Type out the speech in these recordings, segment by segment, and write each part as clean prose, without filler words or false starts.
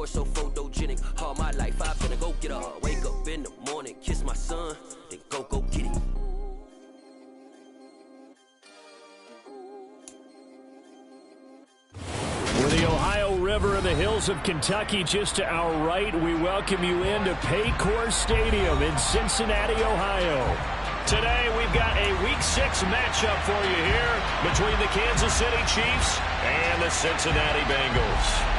so photogenic. All my life I've been a go-getter. Wake up in the morning, kiss my son, then go get it. With the Ohio River and the hills of Kentucky just to our right, we welcome you into Paycor Stadium in Cincinnati, Ohio. Today, we've got a Week 6 matchup for you here between the Kansas City Chiefs and the Cincinnati Bengals.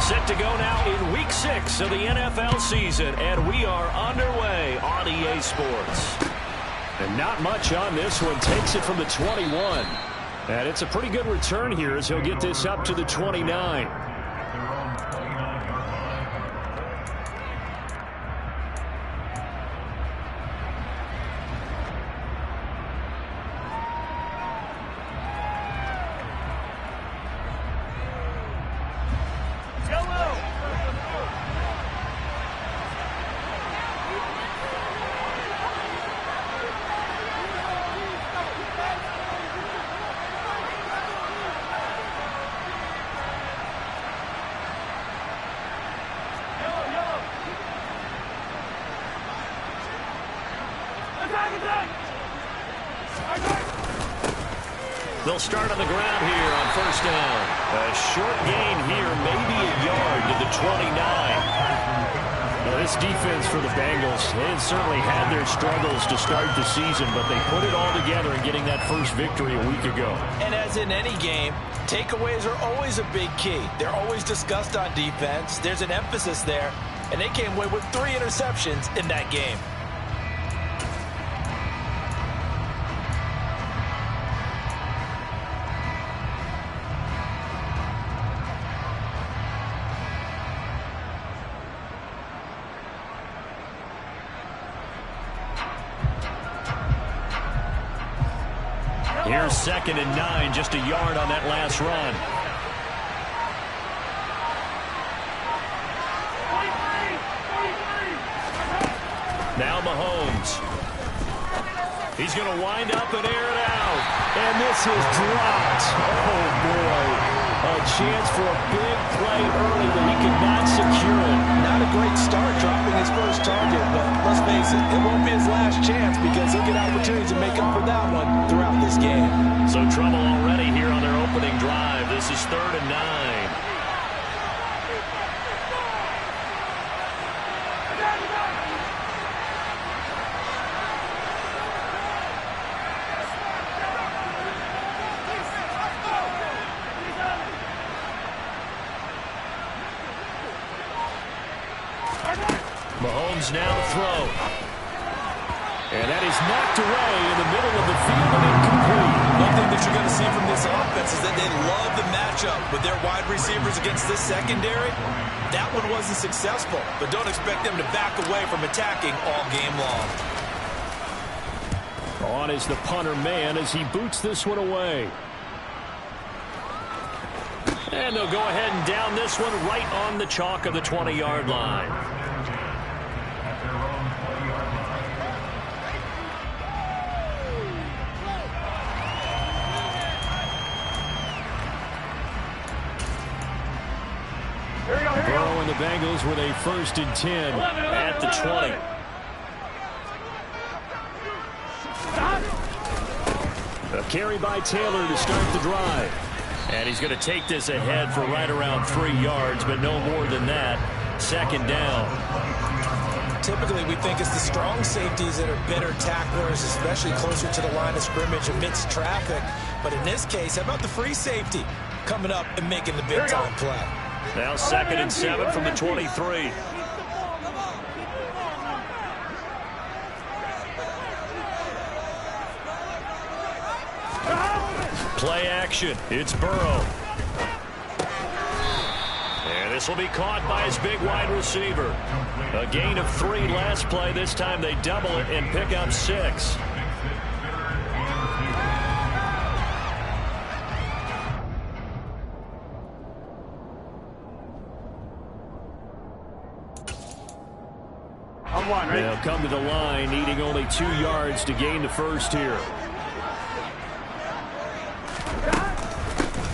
Set to go now in Week 6 of the NFL season, and we are underway on EA Sports. And not much on this one. Takes it from the 21. And it's a pretty good return here as he'll get this up to the 29. They'll start on the ground here on first down. A short gain here, maybe a yard to the 29. Now, this defense for the Bengals, they had certainly had their struggles to start the season, but they put it all together in getting that first victory a week ago. And as in any game, takeaways are always a big key. They're always discussed on defense. There's an emphasis there, and they came away with 3 interceptions in that game. Here's 2nd and 9, just a yard on that last run. Now Mahomes. He's going to wind up and air it out. And this is dropped. Oh, boy. A chance for a big play early, but he could not secure it. Not a great start dropping his first target, but let's face it, it won't be his last chance because he'll get opportunities to make up for that one throughout this game. So trouble already here on their opening drive. This is 3rd and 9. Mahomes now to throw. And that is knocked away in the middle of the field and incomplete. One thing that you're going to see from this offense is that they love the matchup with their wide receivers against this secondary. That one wasn't successful, but don't expect them to back away from attacking all game long. On is the punter man as he boots this one away. And they'll go ahead and down this one right on the chalk of the 20-yard line. Burrow and the Bengals with a 1st and 10 at the 20. A carry by Taylor to start the drive. And he's going to take this ahead for right around 3 yards, but no more than that. 2nd down. Typically, we think it's the strong safeties that are better tacklers, especially closer to the line of scrimmage amidst traffic. But in this case, how about the free safety coming up and making the big-time play? Now 2nd and 7 from the 23. Play action. It's Burrow. And this will be caught by his big wide receiver. A gain of 3 last play. This time they double it and pick up 6. They'll come to the line, needing only 2 yards to gain the first here.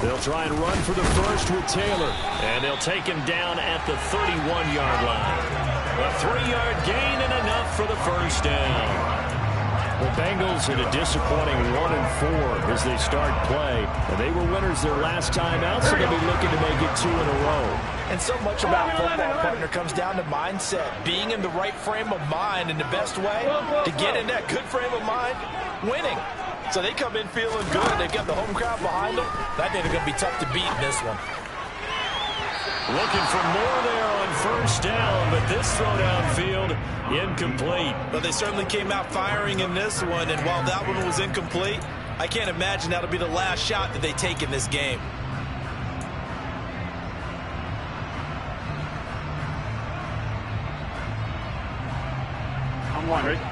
They'll try and run for the first with Taylor. And they'll take him down at the 31-yard line. A 3-yard gain and enough for the first down. The Bengals in a disappointing 1-4 as they start play. And they were winners their last time out, so they'll be looking to make it 2 in a row. And so much about football, partner, comes down to mindset. Being in the right frame of mind, and the best way to get in that good frame of mind, winning. So they come in feeling good. They've got the home crowd behind them. I think they're going to be tough to beat in this one. Looking for more there on first down, but this throw downfield incomplete. But they certainly came out firing in this one, and while that one was incomplete, I can't imagine that'll be the last shot that they take in this game.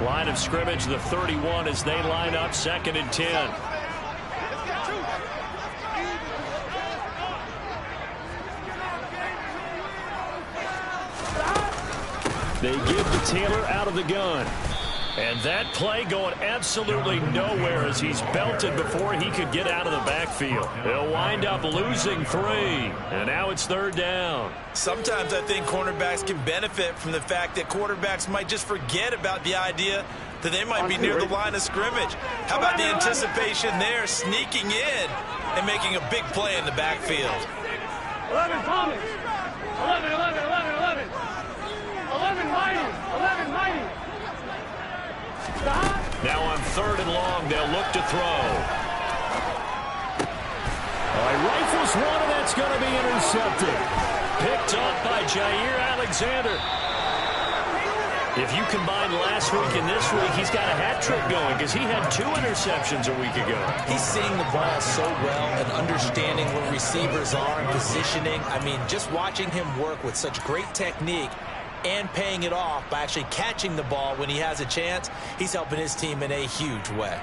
Line of scrimmage, the 31 as they line up 2nd and 10. They give to Taylor out of the gun. And that play going absolutely nowhere as he's belted before he could get out of the backfield. They'll wind up losing 3. And now it's 3rd down. Sometimes I think cornerbacks can benefit from the fact that quarterbacks might just forget about the idea that they might be near the line of scrimmage. How about the anticipation there, sneaking in and making a big play in the backfield? 11 Thomas. 11, 11, 11, 11. 11 Mighty. 11 Mighty. Now on 3rd and long, they'll look to throw. He rifles one, and that's going to be intercepted. Picked up by Jair Alexander. If you combine last week and this week, he's got a hat trick going because he had 2 interceptions a week ago. He's seeing the ball so well and understanding where receivers are and positioning. I mean, just watching him work with such great technique and paying it off by actually catching the ball when he has a chance, he's helping his team in a huge way.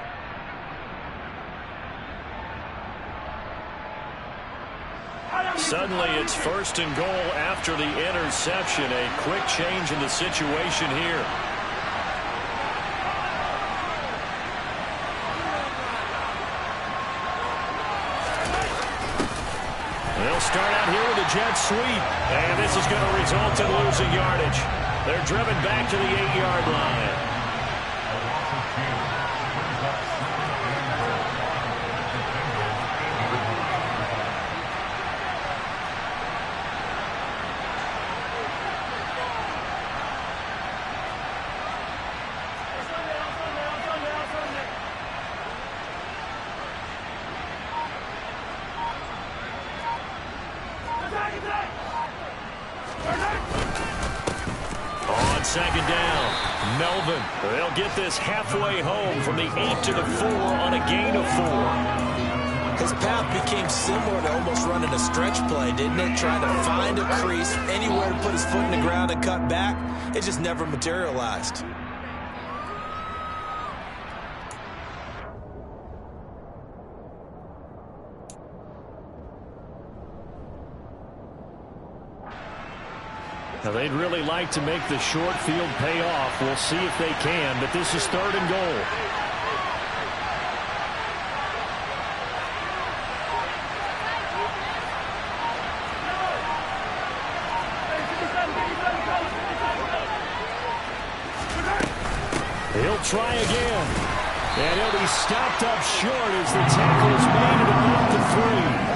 Suddenly it's 1st and goal after the interception. A quick change in the situation here. They'll start out here with a jet sweep. And this is going to result in losing yardage. They're driven back to the 8-yard line. On 2nd down, Melvin. They'll get this halfway home from the 8 to the 4 on a gain of 4. His path became similar to almost running a stretch play, didn't it? Trying to find a crease, anywhere to put his foot in the ground and cut back. It just never materialized. Now they'd really like to make the short field pay off. We'll see if they can, but this is 3rd and goal. He'll try again. And he'll be stopped up short as the tackle is made and about the 3.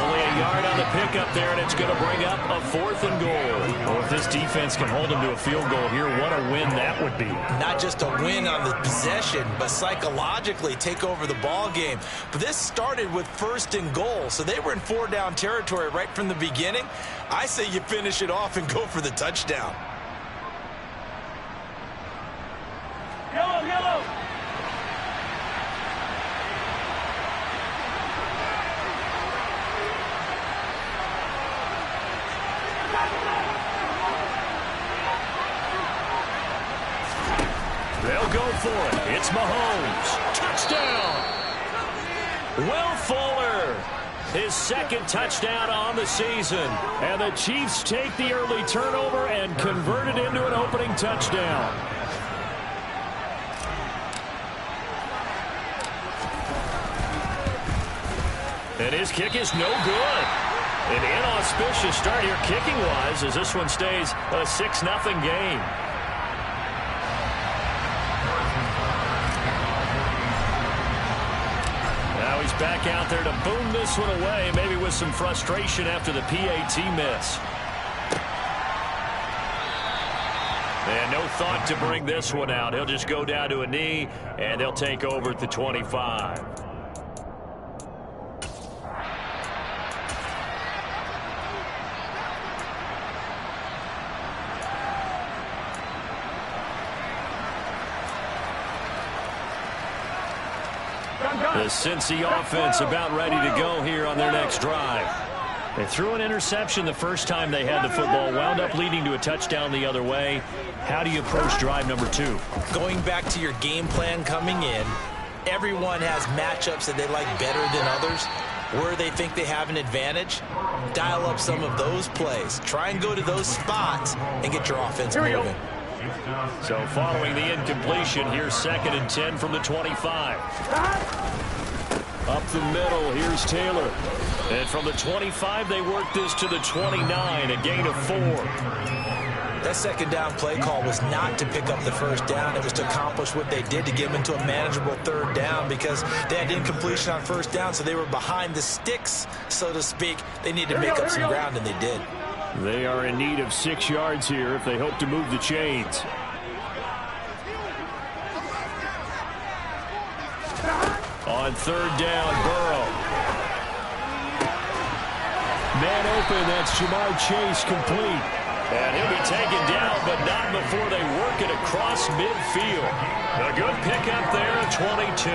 Only a yard on the pickup there, and it's going to bring up a 4th and goal. Well, if this defense can hold them to a field goal here, what a win that would be. Not just a win on the possession, but psychologically take over the ball game. But this started with 1st and goal, so they were in 4-down territory right from the beginning. I say you finish it off and go for the touchdown. Yellow, yellow. They'll go for it. It's Mahomes. Touchdown. Will Fuller. his second touchdown on the season. And the Chiefs take the early turnover and convert it into an opening touchdown. And his kick is no good. An inauspicious start here kicking-wise as this one stays a 6-0 game. Now he's back out there to boom this one away, maybe with some frustration after the PAT miss. And no thought to bring this one out. He'll just go down to a knee, and they'll take over at the 25. The Cincy offense about ready to go here on their next drive. They threw an interception the first time they had the football, wound up leading to a touchdown the other way. How do you approach drive number 2? Going back to your game plan coming in, everyone has matchups that they like better than others. Where they think they have an advantage, dial up some of those plays. Try and go to those spots and get your offense moving. So following the incompletion, here's 2nd and 10 from the 25. Up the middle, here's Taylor. And from the 25, they work this to the 29, a gain of 4. That second down play call was not to pick up the first down. It was to accomplish what they did to get them into a manageable 3rd down because they had incompletion on 1st down, so they were behind the sticks, so to speak. They needed to make up some ground, and they did. They are in need of 6 yards here if they hope to move the chains. On 3rd down, Burrow. Man open, that's Jamar Chase complete. And he'll be taken down, but not before they work it across midfield. A good pickup there at 22.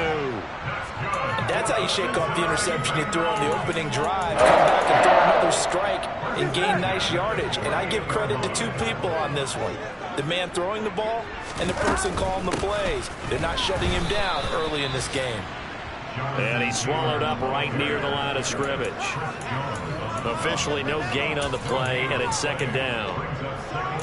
And that's how you shake off the interception you threw on the opening drive. Come back and throw another strike and gain nice yardage. And I give credit to 2 people on this one. The man throwing the ball and the person calling the plays. They're not shutting him down early in this game. And he's swallowed up right near the line of scrimmage. Officially no gain on the play, and it's 2nd down.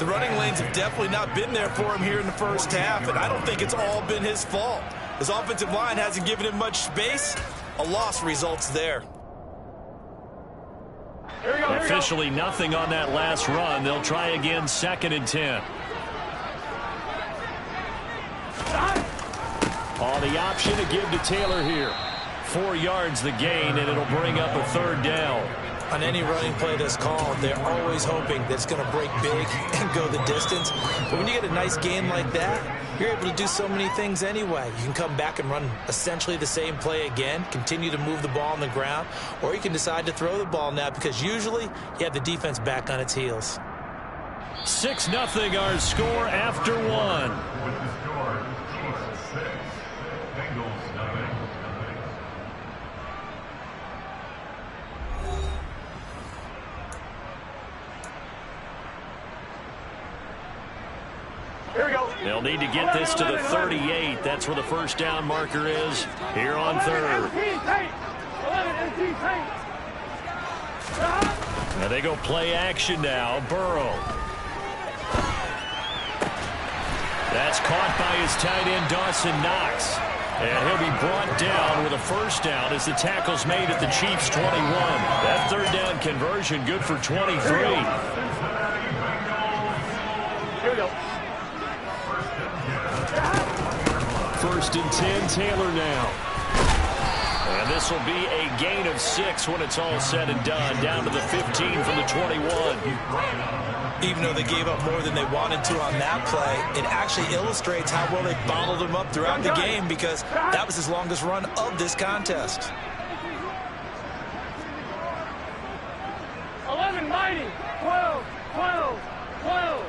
The running lanes have definitely not been there for him here in the first half, and I don't think it's all been his fault. His offensive line hasn't given him much space. A loss results there. Officially nothing on that last run. They'll try again, 2nd and 10. On the option to give to Taylor here. 4 yards the gain, and it'll bring up a 3rd down. On any running play that's called, they're always hoping that it's going to break big and go the distance. But when you get a nice gain like that, you're able to do so many things anyway. You can come back and run essentially the same play again, continue to move the ball on the ground, or you can decide to throw the ball now because usually you have the defense back on its heels. 6-0 our score after 1. They'll need to get this to the 38. That's where the 1st down marker is here on 3rd. Now they go play action now. Burrow. That's caught by his tight end, Dawson Knox. And he'll be brought down with a 1st down as the tackle's made at the Chiefs' 21. That 3rd down conversion good for 23. Here we go. 1st and 10, Taylor now. And this will be a gain of 6 when it's all said and done. Down to the 15 from the 21. Even though they gave up more than they wanted to on that play, it actually illustrates how well they bottled him up throughout the game because that was his longest run of this contest. 11 mighty. 12, 12, 12.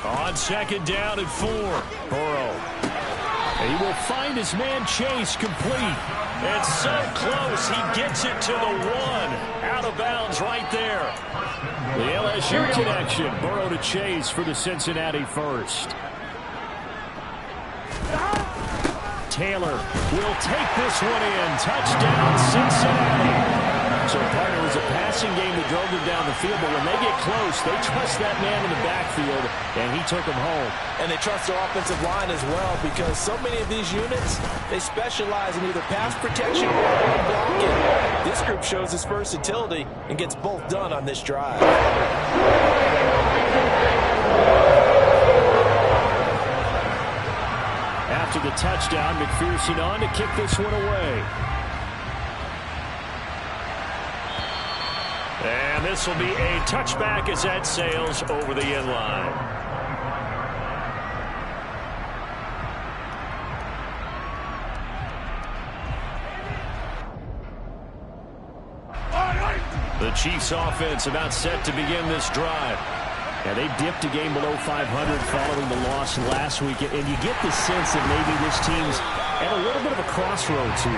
On 2nd down and 4. Burrow. He will find his man Chase complete. It's so close. He gets it to the 1. Out of bounds right there. The LSU connection. Burrow to Chase for the Cincinnati 1st. Taylor will take this one in. Touchdown, Cincinnati. So, partner, it was a passing game that drove them down the field, but when they get close, they trust that man in the backfield, and he took them home. And they trust their offensive line as well, because so many of these units, they specialize in either pass protection or blocking. This group shows its versatility and gets both done on this drive. After the touchdown, McPherson on to kick this one away. And this will be a touchback as that sails over the end line. The Chiefs offense about set to begin this drive. And they dipped a game below 500 following the loss last week. And you get the sense that maybe this team's at a little bit of a crossroads here.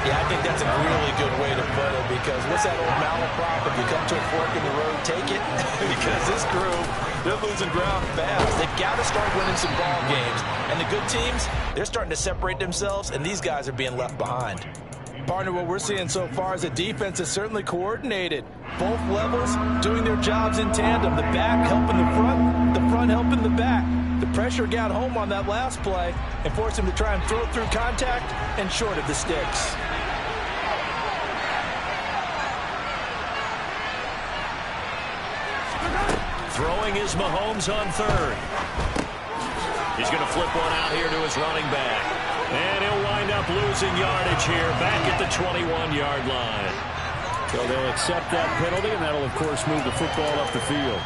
Yeah, I think that's a really good way to put it, because what's that old malaprop? If you come to a fork in the road, take it. Because this group, they're losing ground fast. They've got to start winning some ball games. And the good teams, they're starting to separate themselves, and these guys are being left behind. Partner, what we're seeing so far is the defense is certainly coordinated. Both levels doing their jobs in tandem. The back helping the front helping the back. The pressure got home on that last play and forced him to try and throw through contact and short of the sticks. Throwing is Mahomes on third. He's going to flip one out here to his running back. And he'll wind up losing yardage here back at the 21-yard line. So they'll accept that penalty, and that'll, of course, move the football up the field.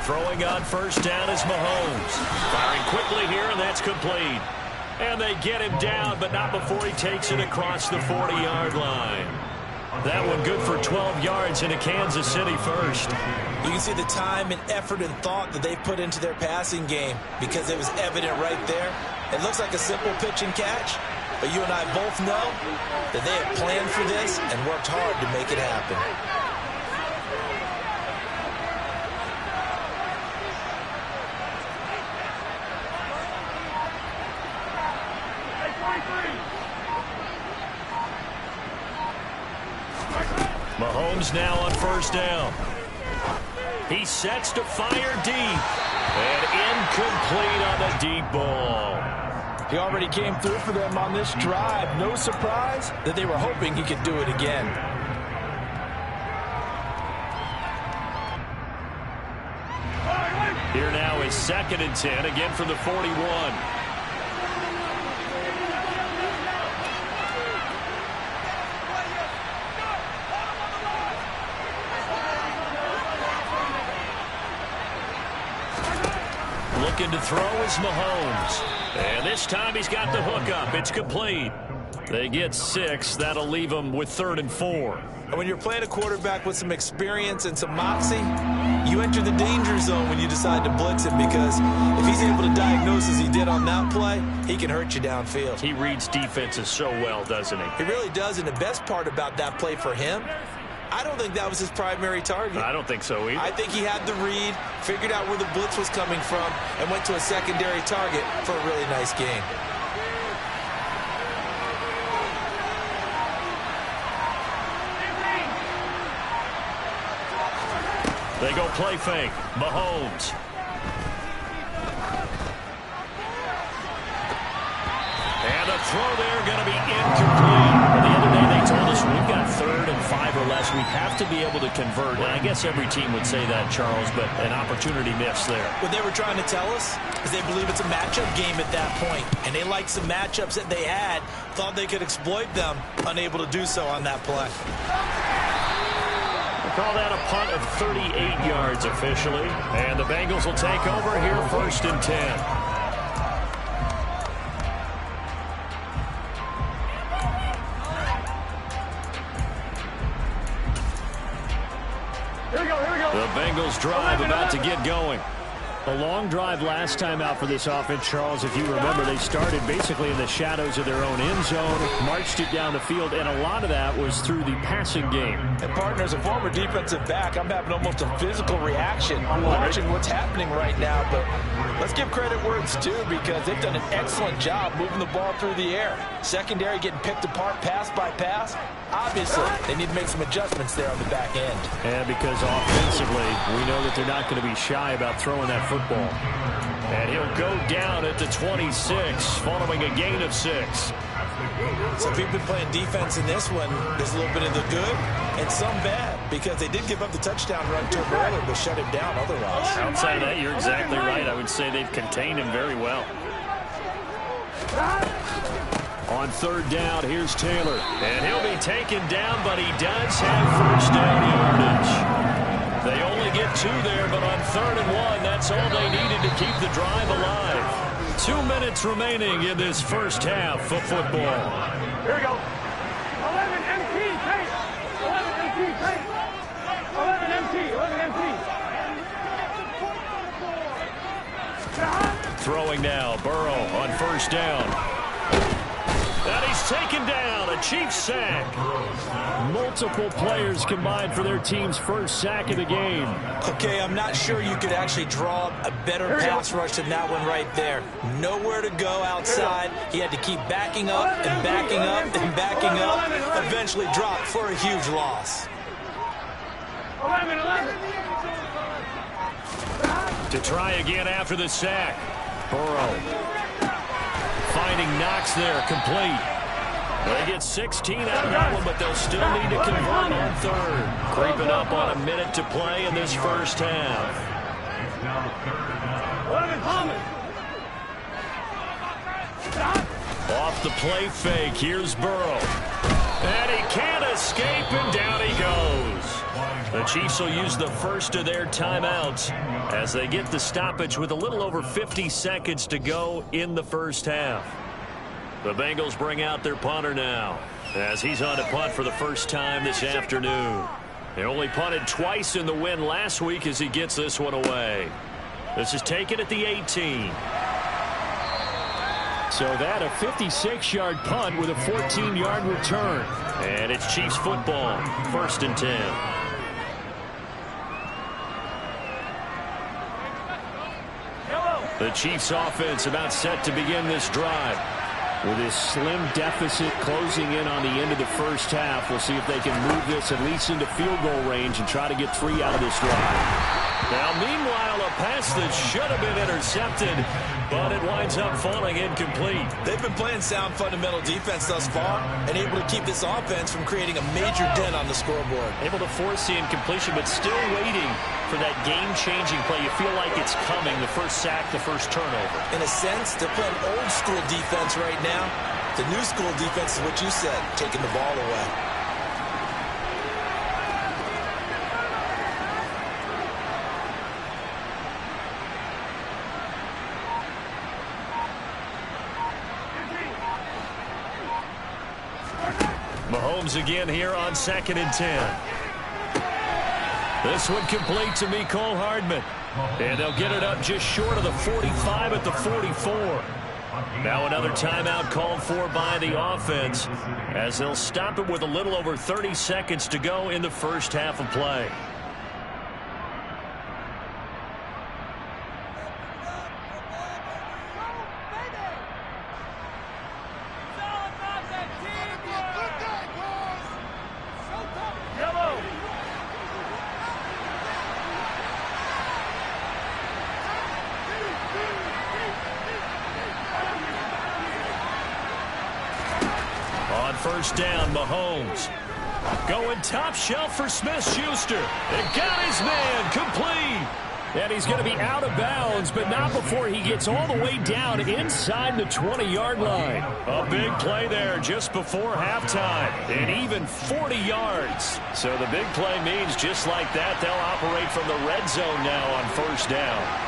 Throwing on first down is Mahomes. Firing quickly here, and that's complete. And they get him down, but not before he takes it across the 40-yard line. That one good for 12 yards into Kansas City first. You can see the time and effort and thought that they put into their passing game, because it was evident right there. It looks like a simple pitch and catch, but you and I both know that they have planned for this and worked hard to make it happen. Mahomes now on first down. He sets to fire deep. And incomplete on the deep ball. He already came through for them on this drive. No surprise that they were hoping he could do it again. Here now is 2nd and 10, again from the 41. Looking to throw is Mahomes. And this time he's got the hook up. It's complete. They get 6. That'll leave them with 3rd and 4. And when you're playing a quarterback with some experience and some moxie, you enter the danger zone when you decide to blitz him, because if he's able to diagnose as he did on that play, he can hurt you downfield. He reads defenses so well, doesn't he? He really does, and the best part about that play for him, I don't think that was his primary target. I don't think so either. I think he had the read, figured out where the blitz was coming from, and went to a secondary target for a really nice game. They go play fake. Mahomes. And the throw there going to be incomplete. The other day they told us we've got 3rd and 5 or less. We have to be able to convert. And I guess every team would say that, Charles, but an opportunity missed there. What they were trying to tell us is they believe it's a matchup game at that point. And they liked some matchups that they had, thought they could exploit them, unable to do so on that play. Call that a punt of 38 yards officially. And the Bengals will take over here, 1st and 10. The Bengals drive about to get going. A long drive last time out for this offense, Charles. If you remember, they started basically in the shadows of their own end zone, marched it down the field, and a lot of that was through the passing game. And partner, as a former defensive back, I'm having almost a physical reaction watching what's happening right now. But let's give credit where it's due, because they've done an excellent job moving the ball through the air. Secondary getting picked apart pass by pass. Obviously, they need to make some adjustments there on the back end. And because offensively, we know that they're not going to be shy about throwing that football. And he'll go down at the 26, following a gain of 6. So if you've been playing defense in this one, there's a little bit of the good and some bad, because they did give up the touchdown run to him earlier, but shut him down otherwise. Outside of that, you're exactly right. I would say they've contained him very well. On 3rd down, here's Taylor. And he'll be taken down, but he does have 1st down yardage. They only get 2 there, but on 3rd and 1, that's all they needed to keep the drive alive. 2 minutes remaining in this first half of football. Here we go. 11 MT, pace. 11 MT, pace. 11 MT, 11 MT. Throwing now, Burrow on 1st down. And he's taken down, a Chiefs sack. Multiple players combined for their team's 1st sack of the game. Okay, I'm not sure you could actually draw a better pass rush than that one right there. Nowhere to go outside. He had to keep backing up and backing up and backing up. Eventually dropped for a huge loss. 11. To try again after the sack. Burrow finding Knox there, complete. They get 16 out of that one, but they'll still need to convert on 3rd. Creeping up on a minute to play in this first half. 11 Off the play fake, here's Burrow. And he can't escape, and down he goes. The Chiefs will use the first of their timeouts as they get the stoppage with a little over 50 seconds to go in the first half. The Bengals bring out their punter now as he's on to punt for the first time this afternoon. They only punted twice in the win last week as he gets this one away. This is taken at the 18. So that a 56-yard punt with a 14-yard return. And it's Chiefs football, 1st and 10. The Chiefs offense about set to begin this drive. With this slim deficit closing in on the end of the first half, we'll see if they can move this at least into field goal range and try to get 3 out of this drive. Now, meanwhile, a pass that should have been intercepted, but it winds up falling incomplete. They've been playing sound fundamental defense thus far and able to keep this offense from creating a major dent on the scoreboard. Able to force the incompletion, but still waiting for that game-changing play. You feel like it's coming, the first sack, the first turnover. In a sense, they're playing old-school defense right now. The new-school defense is what you said, taking the ball away. Mahomes again here on 2nd and 10. This one complete to Mecole Hardman. And they'll get it up just short of the 45 at the 44. Now another timeout called for by the offense as they'll stop it with a little over 30 seconds to go in the first half of play. First down, Mahomes. Going top shelf for Smith-Schuster. And got his man complete. And he's going to be out of bounds, but not before he gets all the way down inside the 20-yard line. A big play there just before halftime, and even 40 yards. So the big play means just like that, they'll operate from the red zone now on first down.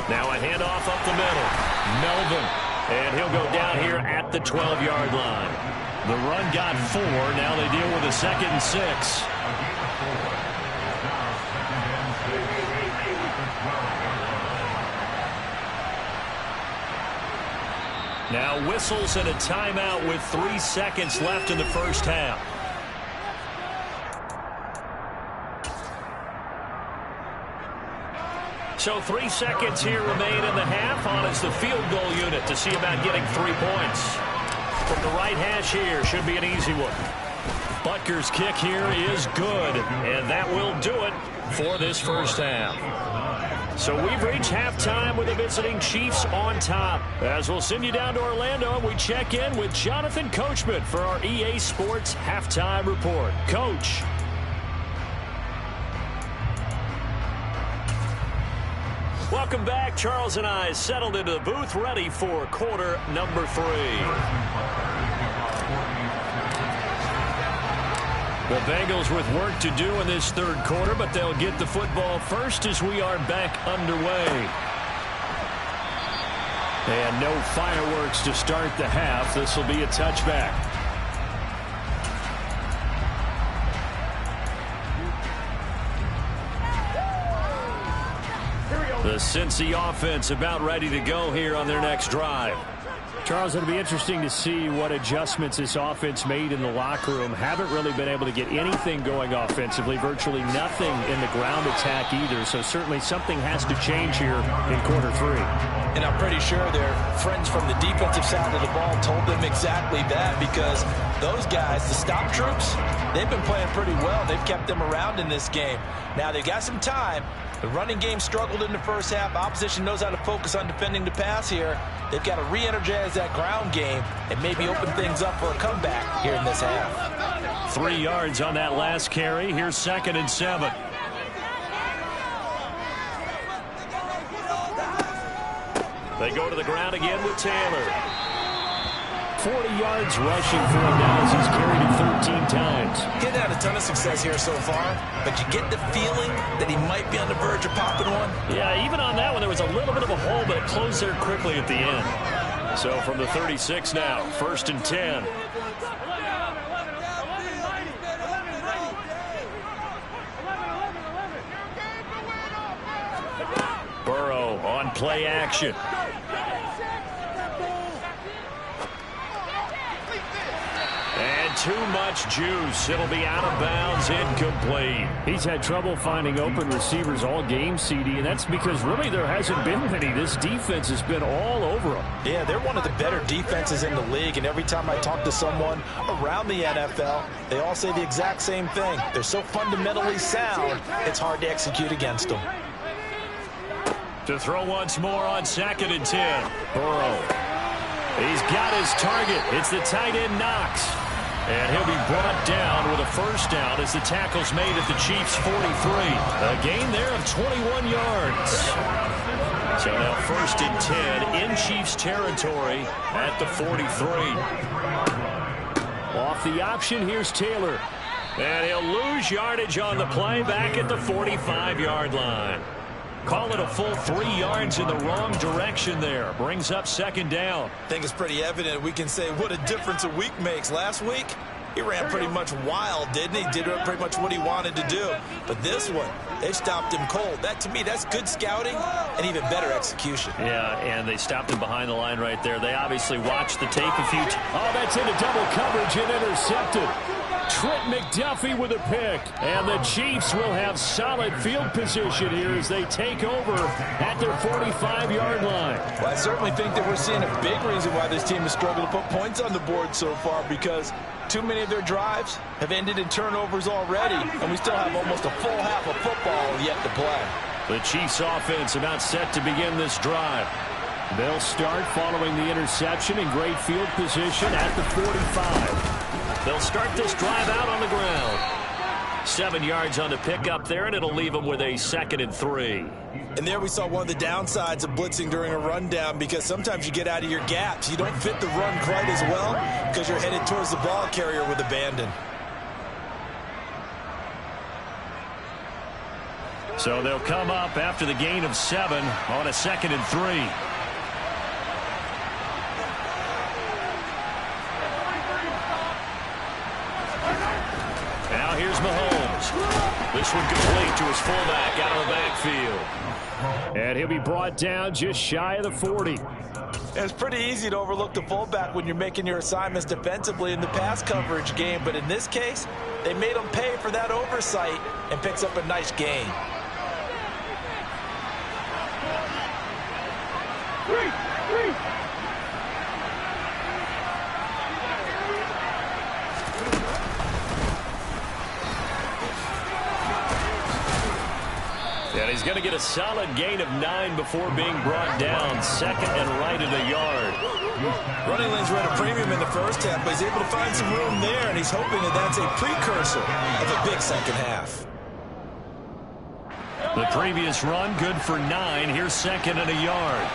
Now a handoff up the middle. Melvin. And he'll go down here at the 12-yard line. The run got 4. Now they deal with a 2nd and 6. Now whistles and a timeout with 3 seconds left in the first half. So 3 seconds here remain in the half. On is the field goal unit to see about getting 3 points. From the right hash here, should be an easy one. Butker's kick here is good, and that will do it for this first half. So we've reached halftime with the visiting Chiefs on top. As we'll send you down to Orlando, and we check in with Jonathan Coachman for our EA Sports Halftime Report. Coach. Welcome back. Charles and I settled into the booth, ready for quarter number 3. The Bengals with work to do in this third quarter, but they'll get the football first as we are back underway. And no fireworks to start the half. This will be a touchback. The Cincy offense about ready to go here on their next drive. Charles, it'll be interesting to see what adjustments this offense made in the locker room. Haven't really been able to get anything going offensively, virtually nothing in the ground attack either. So certainly something has to change here in quarter 3. And I'm pretty sure their friends from the defensive side of the ball told them exactly that, because those guys, the stop troops, they've been playing pretty well. They've kept them around in this game. Now they've got some time. The running game struggled in the first half. Opposition knows how to focus on defending the pass here. They've got to re-energize that ground game and maybe open things up for a comeback here in this half. 3 yards on that last carry. Here's 2nd and 7. They go to the ground again with Taylor. 40 yards rushing for him now as he's carried it 13 times. He's had a ton of success here so far, but you get the feeling that he might be on the verge of popping one. Yeah, even on that one, there was a little bit of a hole, but it closed there quickly at the end. So from the 36 now, 1st and 10. Burrow on play action. And too much juice. It'll be out of bounds, incomplete. He's had trouble finding open receivers all game, CD, and that's because really there hasn't been many. This defense has been all over them. Yeah, they're one of the better defenses in the league, and every time I talk to someone around the NFL, they all say the exact same thing. They're so fundamentally sound, it's hard to execute against them. To throw once more on 2nd and 10. Burrow. He's got his target. It's the tight end Knox. And he'll be brought down with a first down as the tackle's made at the Chiefs' 43. A gain there of 21 yards. So now 1st and 10 in Chiefs territory at the 43. Off the option, here's Taylor. And he'll lose yardage on the play back at the 45-yard line. Call it a full 3 yards in the wrong direction there. Brings up 2nd down. I think it's pretty evident. We can say what a difference a week makes. Last week, he ran pretty much wild, didn't he? Did pretty much what he wanted to do. But this one, they stopped him cold. That, to me, that's good scouting and even better execution. Yeah, and they stopped him behind the line right there. They obviously watched the tape a few times. Oh, that's into double coverage and intercepted. Trent McDuffie with a pick. And the Chiefs will have solid field position here as they take over at their 45-yard line. Well, I certainly think that we're seeing a big reason why this team has struggled to put points on the board so far, because too many of their drives have ended in turnovers already, and we still have almost a full half of football yet to play. The Chiefs offense about set to begin this drive. They'll start following the interception in great field position at the 45. They'll start this drive out on the ground. 7 yards on the pickup there, and it'll leave them with a 2nd and 3. And there we saw one of the downsides of blitzing during a rundown, because sometimes you get out of your gaps. You don't fit the run quite as well because you're headed towards the ball carrier with abandon. So they'll come up after the gain of 7 on a 2nd and 3. Now here's Mahomes. This one complete to his fullback out of the backfield. And he'll be brought down just shy of the 40. It's pretty easy to overlook the fullback when you're making your assignments defensively in the pass coverage game, but in this case, they made him pay for that oversight and picks up a nice gain. And he's going to get a solid gain of 9 before being brought down. 2nd and right at a yard. Running lanes were at a premium in the first half, but he's able to find some room there, and he's hoping that that's a precursor of a big second half. The previous run good for 9. Here's 2nd and a yard.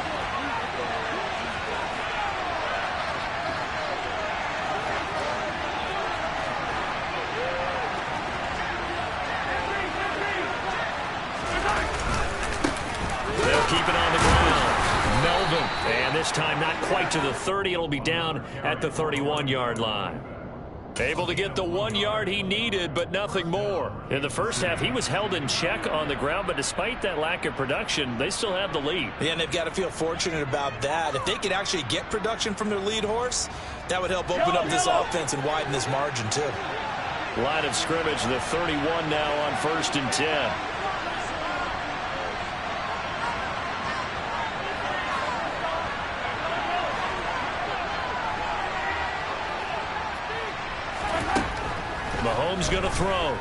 Keep it on the ground. Melvin. And this time not quite to the 30. It'll be down at the 31-yard line. Able to get the 1 yard he needed, but nothing more. In the first half, he was held in check on the ground, but despite that lack of production, they still have the lead. Yeah, and they've got to feel fortunate about that. If they could actually get production from their lead horse, that would help open up this offense and widen this margin, too. Line of scrimmage, the 31 now on 1st and 10. Mahomes going to throw.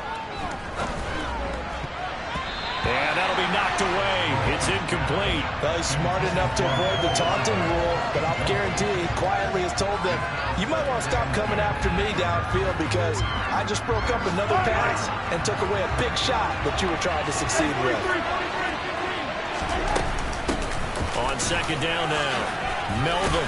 And that'll be knocked away. It's incomplete. Well, he's smart enough to avoid the taunting rule, but I'll guarantee he quietly has told them, you might want to stop coming after me downfield because I just broke up another pass and took away a big shot that you were trying to succeed with. On 2nd down now, Melvin.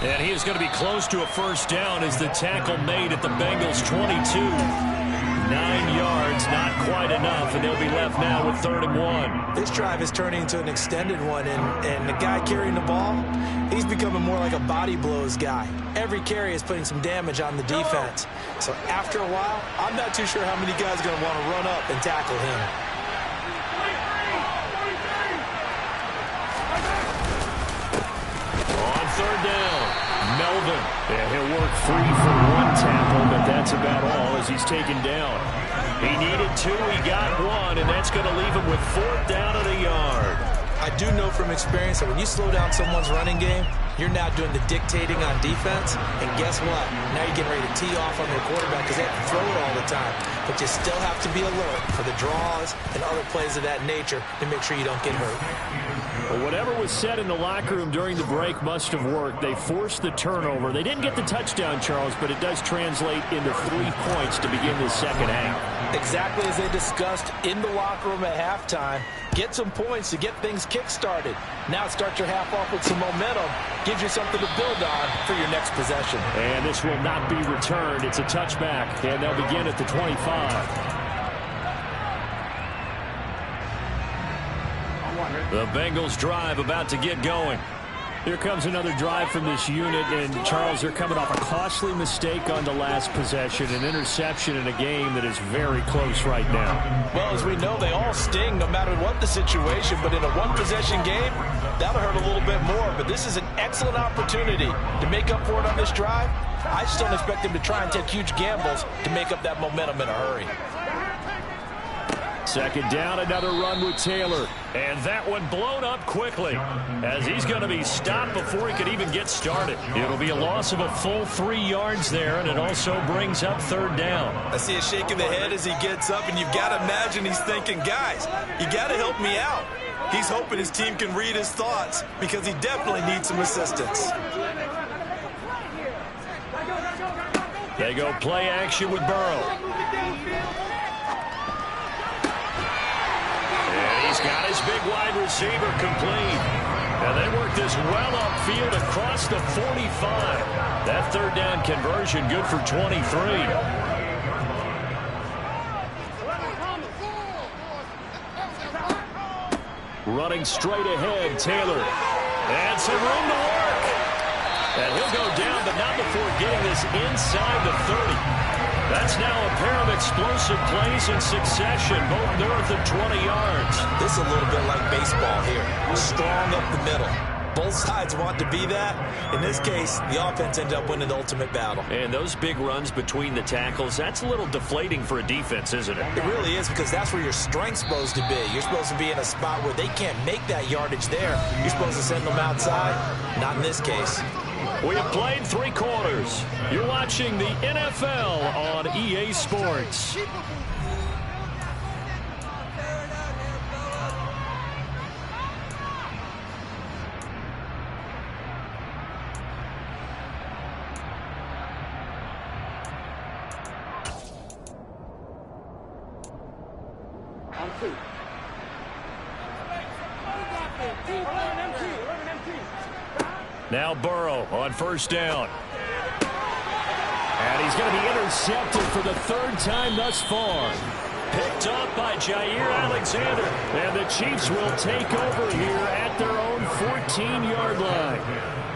And he is going to be close to a first down as the tackle made at the Bengals' 22. 9 yards, not quite enough, and they'll be left now with 3rd and 1. This drive is turning into an extended one, and the guy carrying the ball, he's becoming more like a body blows guy. Every carry is putting some damage on the defense. So after a while, I'm not too sure how many guys are going to want to run up and tackle him. On 3rd down, Melvin. And he'll work free for 1 tackle, but that's about all as he's taken down. He needed 2, he got 1, and that's going to leave him with 4th down at a yard. I do know from experience that when you slow down someone's running game, you're now doing the dictating on defense, and guess what? Now you're getting ready to tee off on their quarterback because they have to throw it all the time. But you still have to be alert for the draws and other plays of that nature to make sure you don't get hurt. Well, whatever was said in the locker room during the break must have worked. They forced the turnover. They didn't get the touchdown, Charles, but it does translate into 3 points to begin the second half. Exactly as they discussed in the locker room at halftime. Get some points to get things kick-started. Now start your half off with some momentum. Gives you something to build on for your next possession. And this will not be returned. It's a touchback, and they'll begin at the 25. The Bengals drive about to get going. Here comes another drive from this unit, and Charles, they're coming off a costly mistake on the last possession, an interception in a game that is very close right now. Well, as we know, they all sting no matter what the situation, but in a one-possession game, that'll hurt a little bit more. But this is an excellent opportunity to make up for it on this drive. I just don't expect him to try and take huge gambles to make up that momentum in a hurry. Second down, another run with Taylor. And that one blown up quickly as he's going to be stopped before he could even get started. It'll be a loss of a full 3 yards there, and it also brings up third down. I see a shake of the head as he gets up, and you've got to imagine he's thinking, guys, you got to help me out. He's hoping his team can read his thoughts because he definitely needs some assistance. They go play action with Burrow. He's got his big wide receiver complete. And they work this well upfield across the 45. That third down conversion good for 23. Running straight ahead, Taylor. And some room to work. And he'll go down, but not before getting this inside the 30. That's now a pair of explosive plays in succession, both north of 20 yards. This is a little bit like baseball here. Strong up the middle. Both sides want to be that. In this case, the offense ended up winning the ultimate battle. And those big runs between the tackles, that's a little deflating for a defense, isn't it? It really is, because that's where your strength's supposed to be. You're supposed to be in a spot where they can't make that yardage there. You're supposed to send them outside. Not in this case. We have played 3 quarters. You're watching the NFL on EA Sports. Now Burrow on first down. And he's going to be intercepted for the 3rd time thus far. Picked up by Jair Alexander. And the Chiefs will take over here at their own 14-yard line.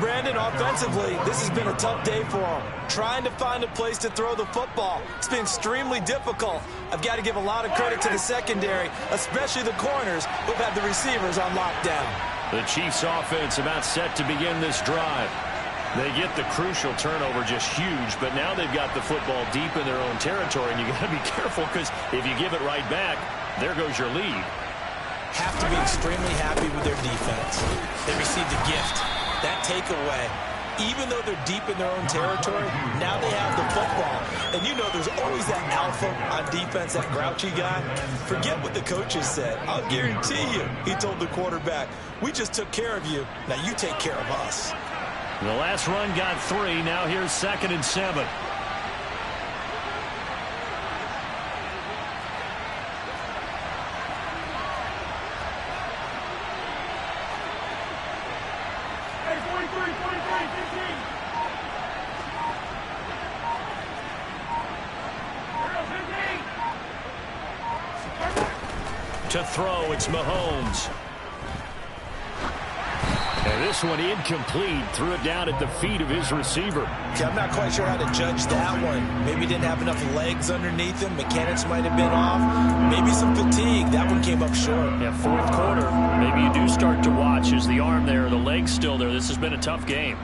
Brandon, offensively, this has been a tough day for him. Trying to find a place to throw the football. It's been extremely difficult. I've got to give a lot of credit to the secondary, especially the corners who've had the receivers on lockdown. The Chiefs offense about set to begin this drive. They get the crucial turnover, just huge, but now they've got the football deep in their own territory, and you got to be careful because if you give it right back, there goes your lead. Have to be extremely happy with their defense. They received a gift. That takeaway, even though they're deep in their own territory, now they have the football. And you know there's always that alpha on defense, that grouchy guy. Forget what the coaches said. I'll guarantee you, he told the quarterback, we just took care of you. Now you take care of us. The last run got 3. Now here's 2nd and 7. To throw, it's Mahomes. And this one incomplete. Threw it down at the feet of his receiver. Okay, I'm not quite sure how to judge that one. Maybe he didn't have enough legs underneath him. Mechanics might have been off. Maybe some fatigue. That one came up short. Yeah, 4th quarter. Maybe you do start to watch. Is the arm there, the leg's still there? This has been a tough game.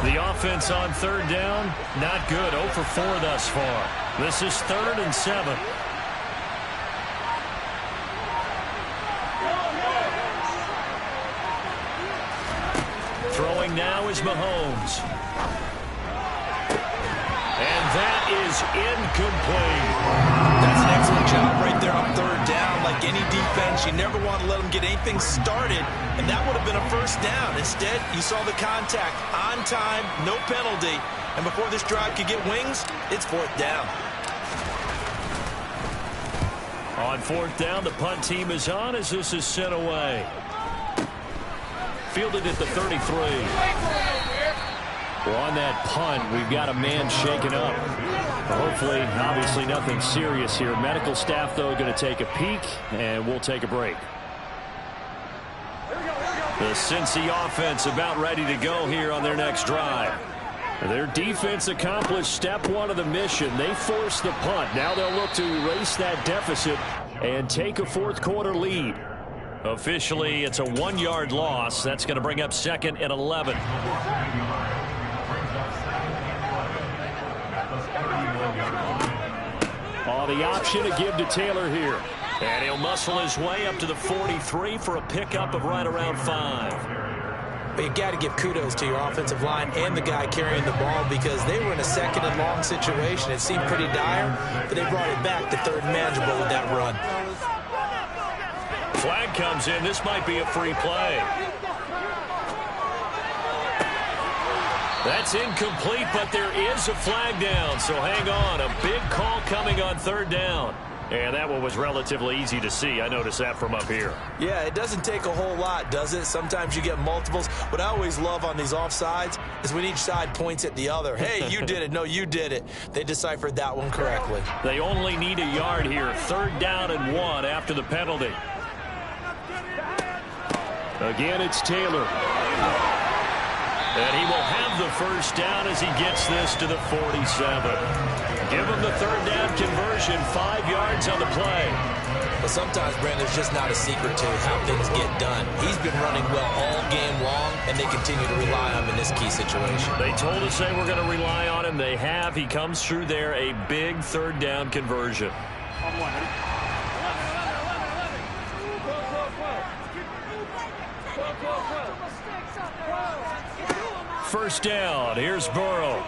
The offense on 3rd down, not good. 0 for 4 thus far. This is 3rd and 7. Throwing now is Mahomes. And that is incomplete. That's an excellent job right there on 3rd down. Like any defense, you never want to let them get anything started, and that would have been a 1st down. Instead, you saw the contact on time, no penalty, and before this drive could get wings, it's 4th down. On 4th down, the punt team is on as this is sent away. Fielded at the 33. Well, on that punt, we've got a man shaken up. Hopefully, obviously nothing serious here. Medical staff, though, going to take a peek, and we'll take a break. The Cincy offense about ready to go here on their next drive. Their defense accomplished step 1 of the mission. They forced the punt. Now they'll look to erase that deficit and take a fourth-quarter lead. Officially, it's a 1-yard loss. That's going to bring up 2nd and 11. The option to give to Taylor here. And he'll muscle his way up to the 43 for a pickup of right around 5. But you got to give kudos to your offensive line and the guy carrying the ball, because they were in a 2nd and long situation. It seemed pretty dire, but they brought it back to 3rd and manageable with that run. Flag comes in. This might be a free play. That's incomplete, but there is a flag down, so hang on. A big call coming on 3rd down. And that one was relatively easy to see. I noticed that from up here. Yeah, it doesn't take a whole lot, does it? Sometimes you get multiples. What I always love on these offsides is when each side points at the other. Hey, you did it. No, you did it. They deciphered that one correctly. They only need a yard here. 3rd down and 1 after the penalty. Again, it's Taylor. And he will have the 1st down as he gets this to the 47. Give him the 3rd down conversion, 5 yards on the play. But sometimes, Brandon, there's just not a secret to how things get done. He's been running well all game long, and they continue to rely on him in this key situation. They told us they were going to rely on him. They have. He comes through there, a big 3rd down conversion. First down. Here's Burrow.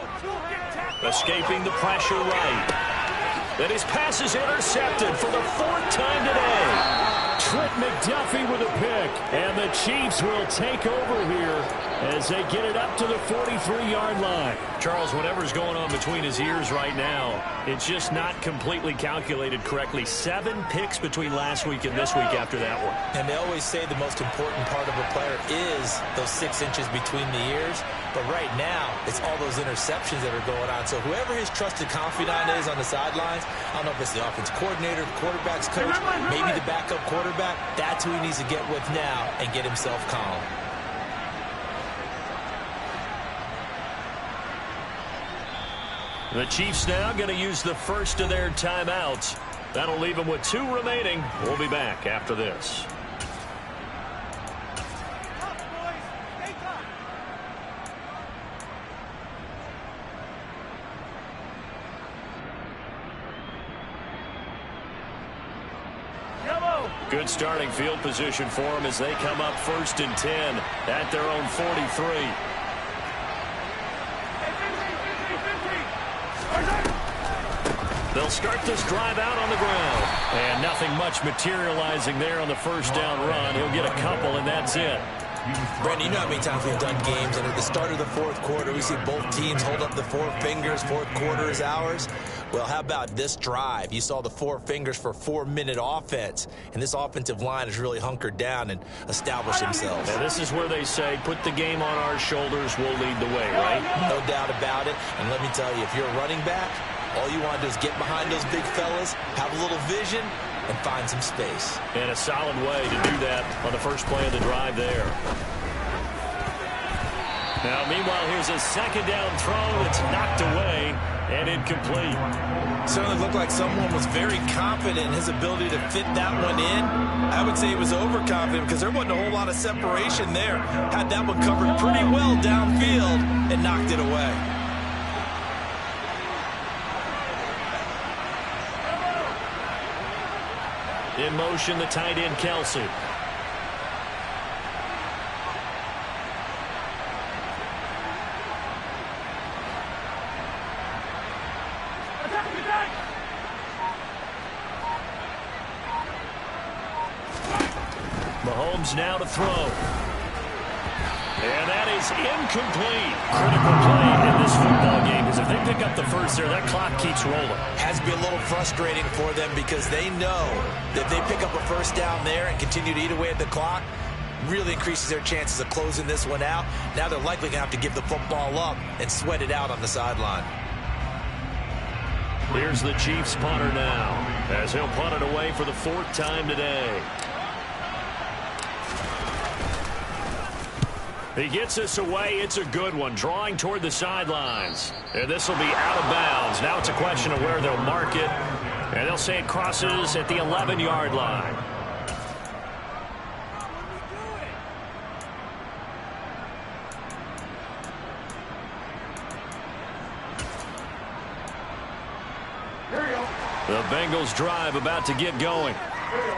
Escaping the pressure right. And his pass is intercepted for the 4th time today. Trent McDuffie with a pick. And the Chiefs will take over here as they get it up to the 43-yard line. Charles, whatever's going on between his ears right now, it's just not completely calculated correctly. 7 picks between last week and this week after that one. And they always say the most important part of a player is those 6 inches between the ears. But right now, it's all those interceptions that are going on. So whoever his trusted confidant is on the sidelines, I don't know if it's the offensive coordinator, the quarterback's coach, maybe the backup quarterback, that's who he needs to get with now and get himself calm. The Chiefs now going to use the first of their timeouts. That'll leave them with 2 remaining. We'll be back after this. Good starting field position for them as they come up 1st and 10 at their own 43. They'll start this drive out on the ground. And nothing much materializing there on the 1st down run. He'll get a couple, and that's it. Brandon, you know how many times we've done games, and at the start of the 4th quarter, we see both teams hold up the 4 fingers, 4th quarter is ours. Well, how about this drive? You saw the 4 fingers for 4-minute offense, and this offensive line has really hunkered down and established themselves. Now, this is where they say, put the game on our shoulders, we'll lead the way, right? No doubt about it, and let me tell you, if you're a running back, all you want to do is get behind those big fellas, have a little vision, and find some space. And a solid way to do that on the first play of the drive there. Now, meanwhile, here's a 2nd down throw that's knocked away and incomplete. Certainly looked like someone was very confident in his ability to fit that one in. I would say he was overconfident because there wasn't a whole lot of separation there. Had that one covered pretty well downfield and knocked it away. In motion, the tight end, Kelsey. Mahomes now to throw. And that is incomplete. Critical play in this football game, because if they pick up the first there, that clock keeps rolling. Has to be a little frustrating for them because they know that if they pick up a 1st down there and continue to eat away at the clock, really increases their chances of closing this one out. Now they're likely going to have to give the football up and sweat it out on the sideline. Here's the Chiefs punter now, as he'll punt it away for the 4th time today. He gets this away. It's a good one, drawing toward the sidelines. And this will be out of bounds. Now it's a question of where they'll mark it. And They'll say it crosses at the 11-yard line. The Bengals drive about to get going.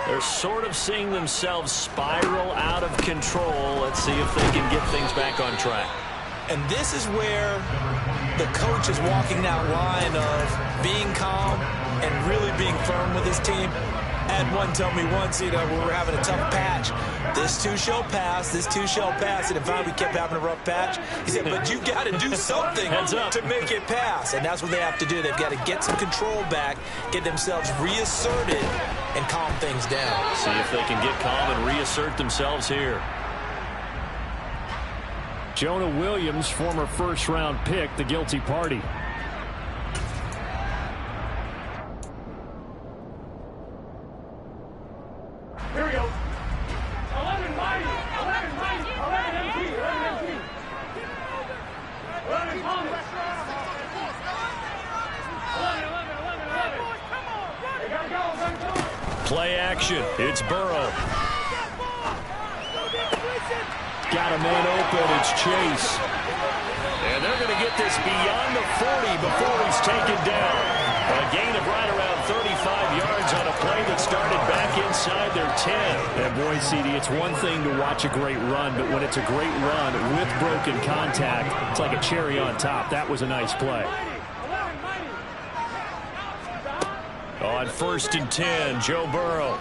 They're sort of seeing themselves spiral out of control. Let's see if they can get things back on track. And this is where the coach is walking that line of being calm and really being firm with his team. Had one tell me once, we were having a tough patch. This too shall pass, this too shall pass. And finally we kept having a rough patch. He said, but you got to do something to make it pass. And that's what they have to do. They've got to get some control back, get themselves reasserted, and calm things down. See if they can get calm and reassert themselves here. Jonah Williams, former first-round pick, the guilty party. Here we go. 11 mighty. 11 mighty. 11 MT. 11 MT. 11 Thomas. 11. They gotta go. Play action. It's Burrow. Got a man open. It's Chase. And they're going to get this beyond the 40 before he's taken down. A gain of right around 35 yards on a play that started back inside their 10. And boy, CD, it's one thing to watch a great run, but when it's a great run with broken contact, it's like a cherry on top. That was a nice play. On 1st and 10, Joe Burrow.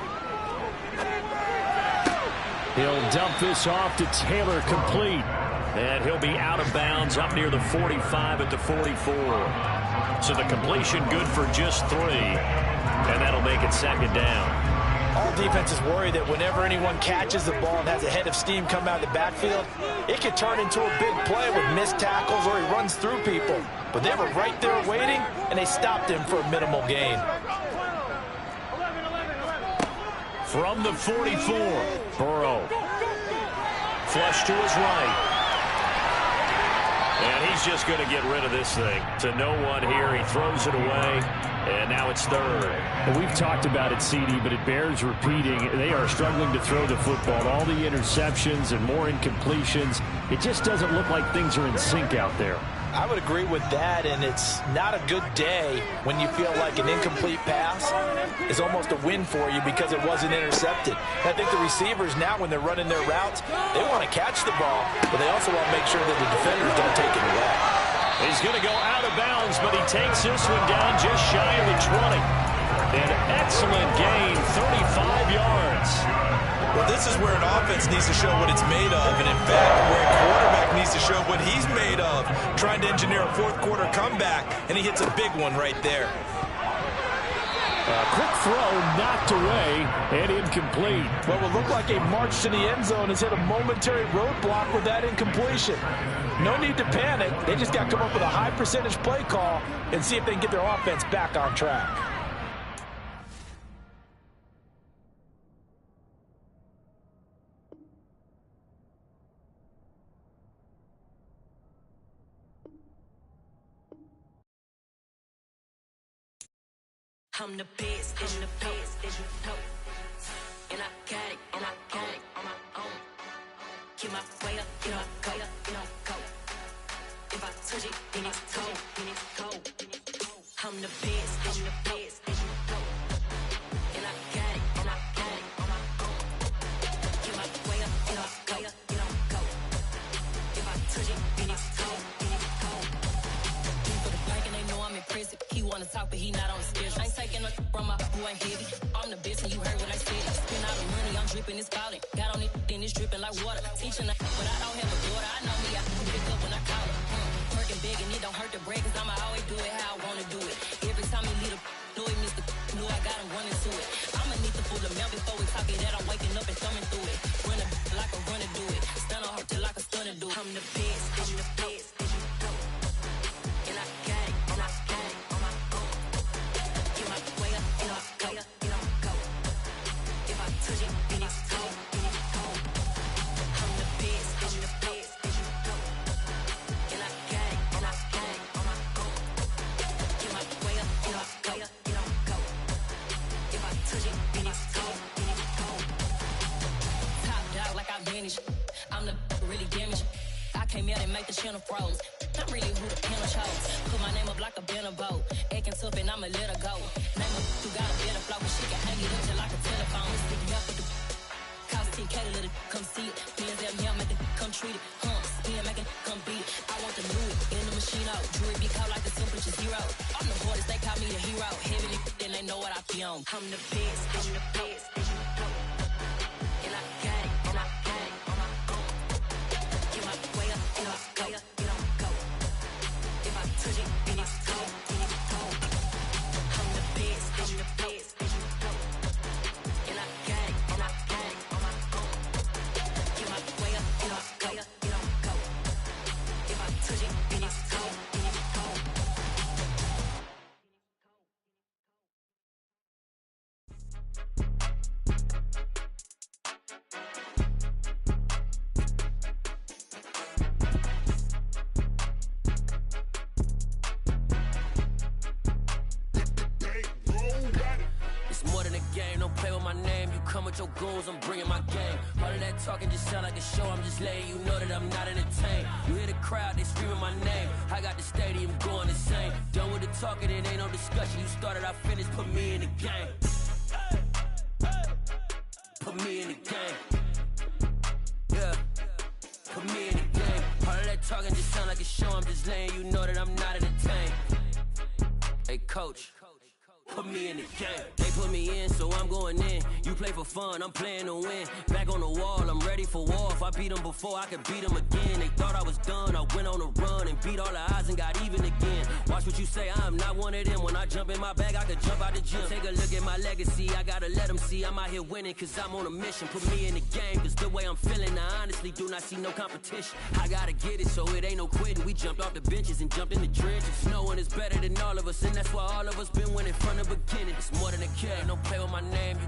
He'll dump this off to Taylor, complete. And he'll be out of bounds up near the 45 at the 44. So the completion good for just 3. And that'll make it 2nd down. All defenses worry that whenever anyone catches the ball and has a head of steam come out of the backfield, it could turn into a big play with missed tackles or he runs through people. But they were right there waiting, and they stopped him for a minimal gain. From the 44, Burrow. Flush to his right. And he's just going to get rid of this thing. To no one here. He throws it away. And now it's 3rd. And we've talked about it, CD, but it bears repeating. They are struggling to throw the football. All the interceptions and more incompletions. It just doesn't look like things are in sync out there. I would agree with that, and it's not a good day when you feel like an incomplete pass is almost a win for you because it wasn't intercepted. And I think the receivers now, when they're running their routes, they want to catch the ball, but they also want to make sure that the defenders don't take it away. He's going to go out of bounds, but he takes this one down just shy of the 20. An excellent gain, 35 yards. Well, this is where an offense needs to show what it's made of, and in fact, where a quarterback needs to show what he's made of, trying to engineer a 4th quarter comeback, and he hits a big one right there. Quick throw, knocked away, and incomplete. Well, it looked like a march to the end zone has hit a momentary roadblock with that incompletion. No need to panic. They just got to come up with a high percentage play call and see if they can get their offense back on track. I'm the best, and the best, as you know. And I got it, on my own. Get my way up, go. If I touch it, then it's cold, I'm the best, and the best, as you know. And I got it, on my own. Get my way up, go. If I touch it, then it's cold, For the bike and they know I'm impressive. He wanna talk, but he not on the schedule. I ain't taking a from my boy heavy. I'm the best and you heard what I said. Spend all the money, I'm dripping, it's falling. Got on it, then it's dripping like water. Teaching but I don't have a daughter. I know me, I can pick up when I call her. Working big and it don't hurt to break, cause I'ma always do it how I wanna do it. Every time he lead a know it, Mr. Know I got him running to it. I'ma need to pull the mail before we talk it that I'm waking up and thumbing through it. Run a like a runner do it. Stun on her till like a stunner do it. I'm the best, I'm the best, as you know. And I got it, on my own. Get my way up, go. If I touch it, then it's cold, I'm the best, as you know. And I got it, on my own. Get my way up, go. mail, they make the channel froze. I'm really who the panel chose. Put my name up like a banner boat. Acting tough and I'ma let her go. Name her who got a better flow, but she can hang it up just like a telephone. Stick me up with the cost 10K to let it come see it. Hands them here, make it come treat it. Humps, spin, make it come beat it. I want the new in the machine out. Jewelry be caught like the simplest zero. I'm the hardest, they call me the hero. Heavily, then they know what I be on. I'm the best, I'm the best. And I got it, and I got it on my own. Get my way up, get off, go, get on, go. If I touch it, then it's cold, then it's cold. I'm the best, I'm the best. And I got it, and I got it on my own. Get my way up, get off, go, get on, go. If I touch it, then it's cold, then it's cold. It's more than a game, don't play with my name. You come with your goons, I'm bringing my game. All of that talking just sound like a show, I'm just letting you know that I'm not entertained. You hear the crowd, they screaming my name. I got the stadium going insane. Done with the talking, it ain't no discussion. You started, I finished, put me in the game. Put me in the game. Yeah, put me in the game. All of that talking just sound like a show, I'm just letting you know that I'm not entertained. Hey coach, put me in the game. They put me in, so I'm going in. You play for fun, I'm playing to win. Back on the wall, I'm ready for war. If I beat them before, I could beat them again. They thought I was done, I went on a run and beat all the odds and got even again. Watch what you say, I'm not one of them. When I jump in my bag, I could jump out the gym. Take a look at my legacy, I gotta let them see I'm out here winning, cause I'm on a mission. Put me in the game, cause the way I'm feeling, I honestly do not see no competition. I gotta get it, so it ain't no quitting. We jumped off the benches and jumped in the trenches. No one is better than all of us, and that's why all of us been winning from the beginning. It's more than a game, don't play with my name. You